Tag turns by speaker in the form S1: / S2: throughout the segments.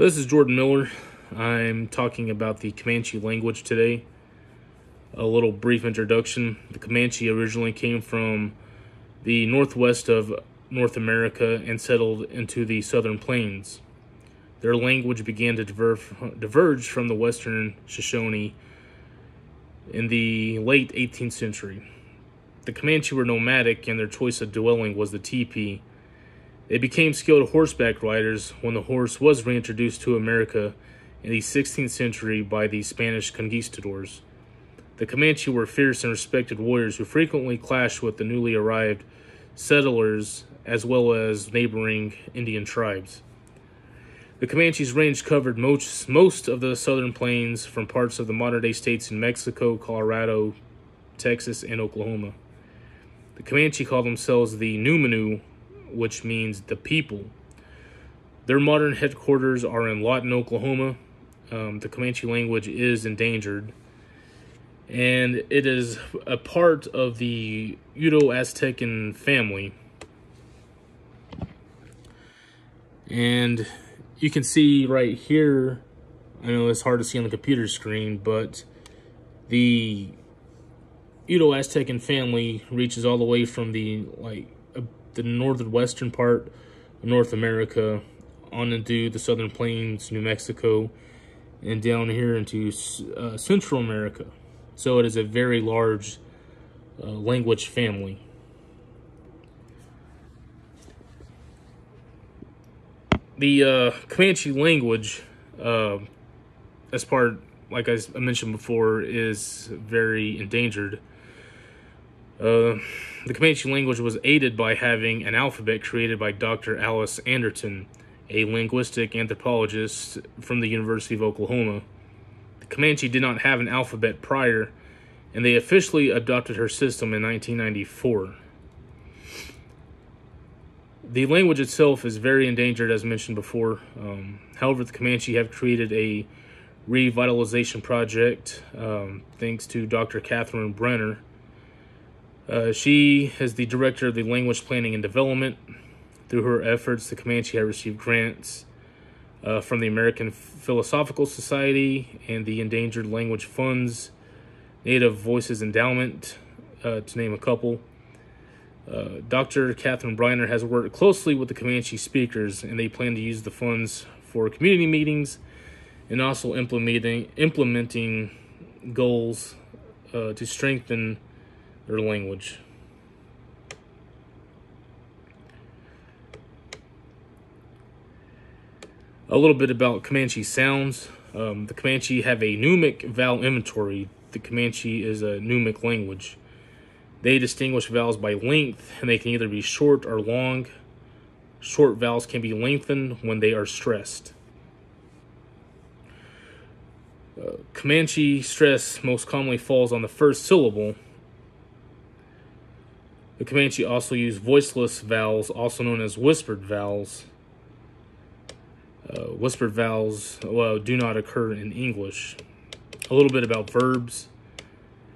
S1: This is Jordan Miller. I'm talking about the Comanche language today. A little brief introduction. The Comanche originally came from the northwest of North America and settled into the southern plains. Their language began to diverge from the Western Shoshone in the late 18th century. The Comanche were nomadic, and their choice of dwelling was the teepee. They became skilled horseback riders when the horse was reintroduced to America in the 16th century by the Spanish conquistadors. The Comanche were fierce and respected warriors who frequently clashed with the newly arrived settlers as well as neighboring Indian tribes. The Comanche's range covered most of the southern plains from parts of the modern-day states in Mexico, Colorado, Texas, and Oklahoma. The Comanche call themselves the Numanu, which means the people. Their modern headquarters are in Lawton, Oklahoma. The Comanche language is endangered, and it is a part of the Uto-Aztecan family. And you can see right here, I know it's hard to see on the computer screen, but the Uto-Aztecan family reaches all the way from the northern western part of North America on into the southern plains, New Mexico, and down here into Central America. So it is a very large language family. The Comanche language, as part, like I mentioned before, is very endangered. The Comanche language was aided by having an alphabet created by Dr. Alice Anderton, a linguistic anthropologist from the University of Oklahoma. The Comanche did not have an alphabet prior, and they officially adopted her system in 1994. The language itself is very endangered, as mentioned before. However, the Comanche have created a revitalization project thanks to Dr. Catherine Brenner. She is the director of the language planning and development. Through her efforts, the Comanche have received grants from the American Philosophical Society and the Endangered Language Fund's Native Voices Endowment, to name a couple. Dr. Catherine Brenner has worked closely with the Comanche speakers, and they plan to use the funds for community meetings and also implementing goals to strengthen their language. A little bit about Comanche sounds. The Comanche have a pneumic vowel inventory. The Comanche is a pneumic language. They distinguish vowels by length, and they can either be short or long. Short vowels can be lengthened when they are stressed. Comanche stress most commonly falls on the first syllable. The Comanche also use voiceless vowels, also known as whispered vowels. Whispered vowels do not occur in English. A little bit about verbs.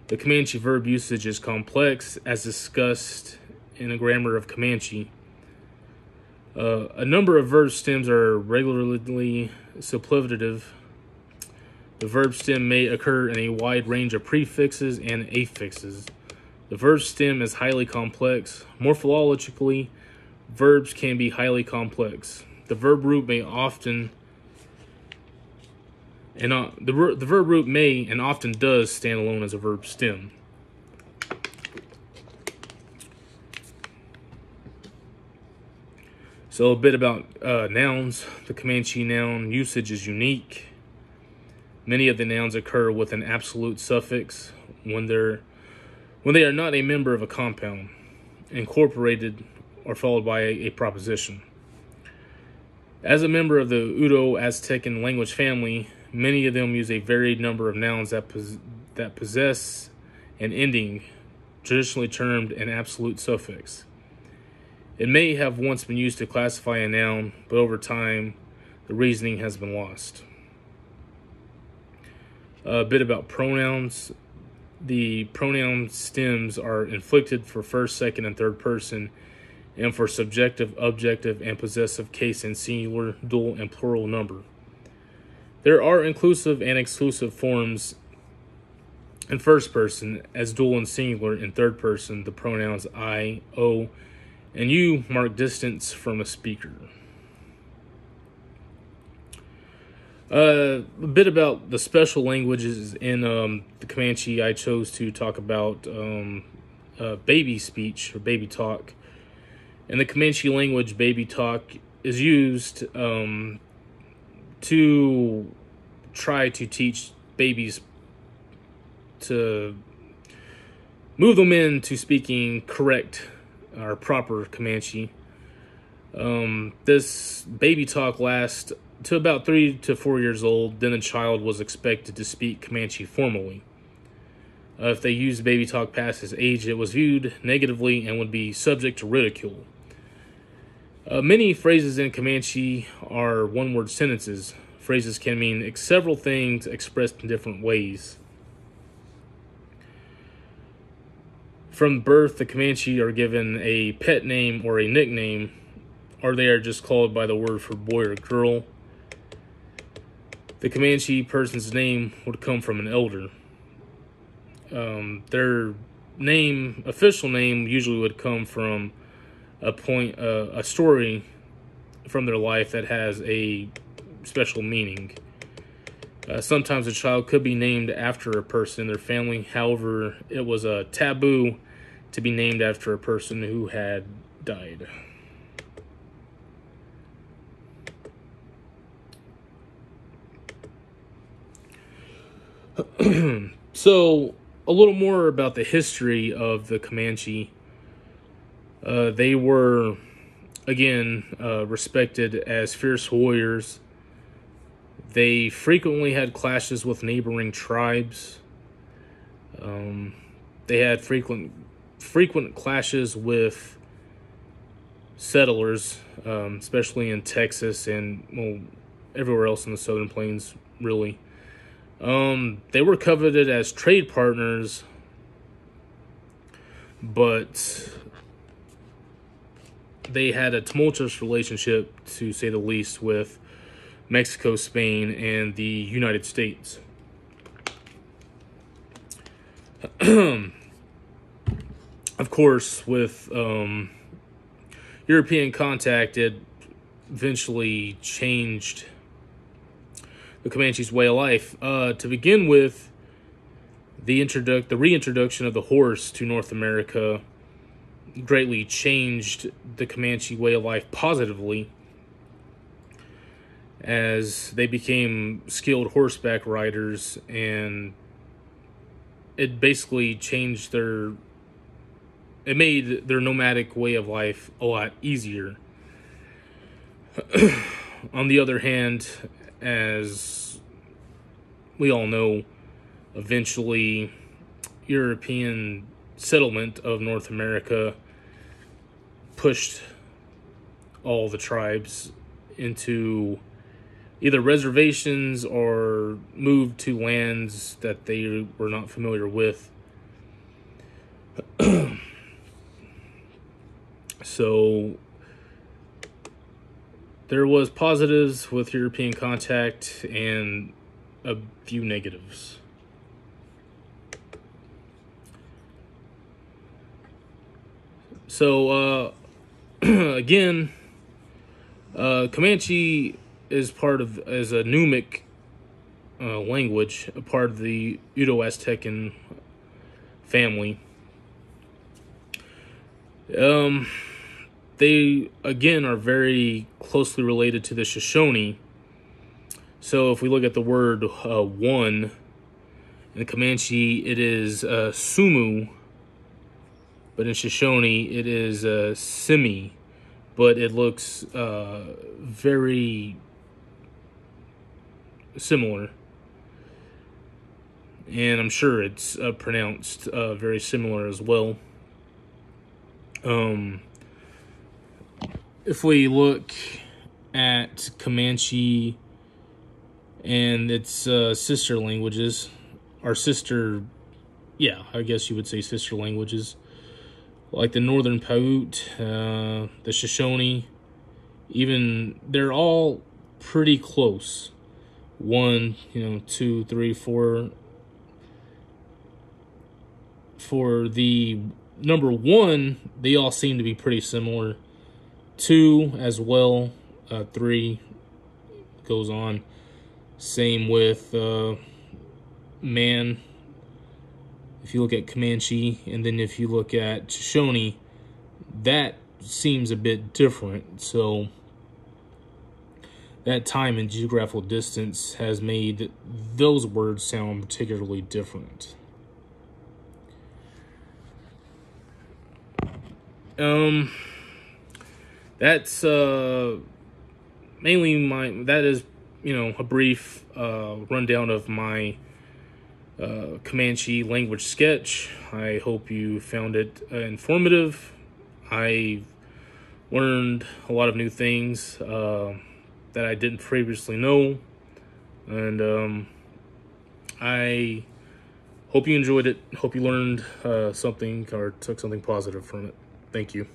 S1: The Comanche verb usage is complex, as discussed in a grammar of Comanche. A number of verb stems are regularly suppletive. The verb stem may occur in a wide range of prefixes and affixes. The verb stem is highly complex. Morphologically, verbs can be highly complex. The verb root may often the verb root may and often does stand alone as a verb stem. So a bit about nouns. The Comanche noun usage is unique. Many of the nouns occur with an absolute suffix when they are not a member of a compound, incorporated, or followed by a proposition. As a member of the Uto-Aztecan language family, many of them use a varied number of nouns that possess an ending, traditionally termed an absolute suffix. It may have once been used to classify a noun, but over time, the reasoning has been lost. A bit about pronouns. The pronoun stems are inflected for first, second, and third person, and for subjective, objective, and possessive case in singular, dual, and plural number. There are inclusive and exclusive forms in first person, as dual and singular in third person. The pronouns I, O, and you mark distance from a speaker. A bit about the special languages in the Comanche. I chose to talk about baby speech or baby talk. In the Comanche language, baby talk is used to try to teach babies to move them into speaking correct or proper Comanche. This baby talk lasts to about 3 to 4 years old. Then the child was expected to speak Comanche formally. If they used baby talk past this age, it was viewed negatively and would be subject to ridicule. Many phrases in Comanche are one-word sentences. Phrases can mean several things expressed in different ways. From birth, the Comanche are given a pet name or a nickname, or they are just called by the word for boy or girl. The Comanche person's name would come from an elder. Their name, official name, usually would come from a story from their life that has a special meaning. Sometimes a child could be named after a person in their family. However, it was a taboo to be named after a person who had died. So, a little more about the history of the Comanche. They were, again, respected as fierce warriors. They frequently had clashes with neighboring tribes. They had frequent clashes with settlers, especially in Texas and everywhere else in the Southern Plains, really. They were coveted as trade partners, but they had a tumultuous relationship, to say the least, with Mexico, Spain, and the United States. Of course, with European contact, it eventually changed the Comanche's way of life. To begin with, the reintroduction of the horse to North America greatly changed the Comanche way of life positively, as they became skilled horseback riders, and it basically it made their nomadic way of life a lot easier. On the other hand, as we all know, eventually European settlement of North America pushed all the tribes into either reservations or moved to lands that they were not familiar with. So there was positives with European contact and a few negatives. So again, Comanche is a Numic language, a part of the Uto-Aztecan family. They, again, are very closely related to the Shoshone. So if we look at the word one, in the Comanche, it is Sumu, but in Shoshone, it is Simi, but it looks very similar. And I'm sure it's pronounced very similar as well. If we look at Comanche and its sister languages, I guess you would say sister languages, like the Northern Paiute, the Shoshone, they're all pretty close 1, 2, 3, 4. For the number 1, they all seem to be pretty similar. 2 as well. 3 goes on. Same with man. If you look at Comanche, and then if you look at Shoshone, that seems a bit different. So that time and geographical distance has made those words sound particularly different. That's mainly that is, a brief rundown of my Comanche language sketch. I hope you found it informative. I learned a lot of new things that I didn't previously know, and I hope you enjoyed it. Hope you learned something or took something positive from it. Thank you.